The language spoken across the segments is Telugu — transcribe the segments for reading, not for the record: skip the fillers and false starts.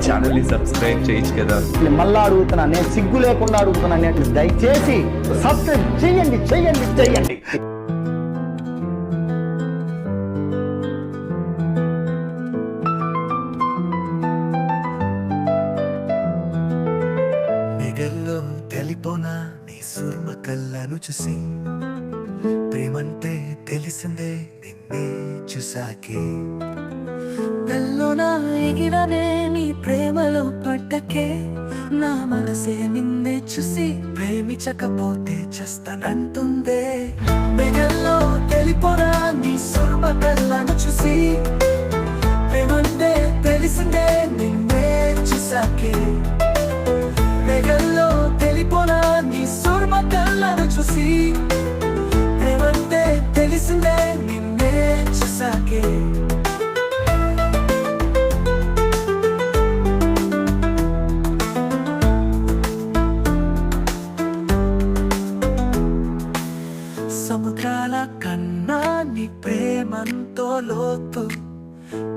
ఛానల్ని సబ్స్క్రైబ్ చేయొచ్చు కదా. మళ్ళా అడుగుతున్నా, నేను సిగ్గు లేకుండా అడుగుతున్నా, నేను దయచేసి సబ్స్క్రైబ్ చేయండి చేయండి చేయండి. మెగల్లో తెలిపోనా నీ సుర్మ కళ్ళను చూసి, ప్రేమంటే తెలిసిందే నిన్నే చూసాకే. కల్లోనా ఎగిరనే నీ ప్రేమలో పడ్డకే, నా మనసే నిన్నే చూసి ప్రేమించకపోతే చేస్తానంటుందే. మెగల్లో తెలిపోనా నీ సుర్మ కళ్ళను చూసి, ప్రేమంటే తెలిసిందే నిన్నే చూసాకే. మెగల్లో తెలిపోనా నీ సుర్మ కళ్ళను చూసి, ప్రేమంటే తెలిసిందే నిన్నే చూసాకే. సముద్రాల కన్నా నీ ప్రేమంతో లోతు,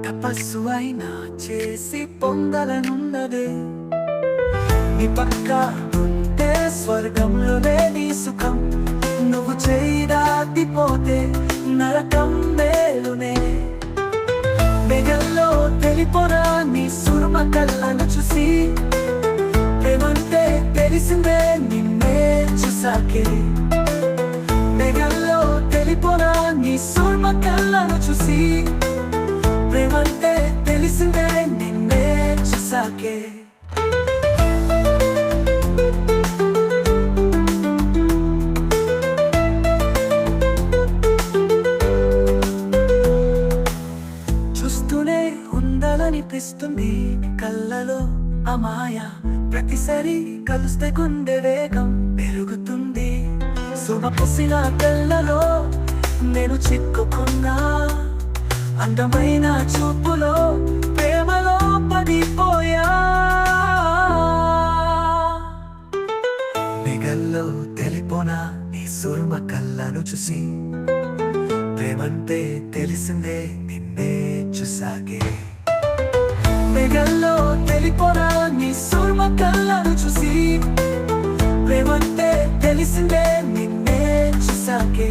తపస్సు అయినా చేసి పొందలనున్నదే. నీ పక్క ఉంటే స్వర్గంలోనే నీ సుఖం, నువ్వు చేయి దాటిపోతే నరకం మేలునే. మెగల్లో తెలిపోనా నీ సుర్మ కళ్ళను చూసి, ప్రేమంటే తెలిసిందే నిన్నే చూసాకే. మెగల్లో తెలిపోనా నీ సుర్మ కళ్ళను చూసి, ప్రేమంటే తెలిసిందే నిన్నే చూసాకే. చూస్తూనే ఉండాలనిపిస్తుంది కళ్ళలో ఆ మాయ, ప్రతిసారి కలుస్తే గుండె వేగం పెరుగుతుంది. సుమపూసిన కళ్ళలో నేను చిక్కుకున్నా, అందమైన చూపులో ప్రేమలో పడిపోయా. మెగల్లో తెలిపోనా నీ సుర్మ కళ్ళను చూసి, ప్రేమంటే తెలిసిందే నిన్నే చూసాకే. మెగల్లో తెలిపోనా నీ సుర్మ కళ్ళను చూసి, ప్రేమంటే తెలిసిందే నిన్నే చూసాకే.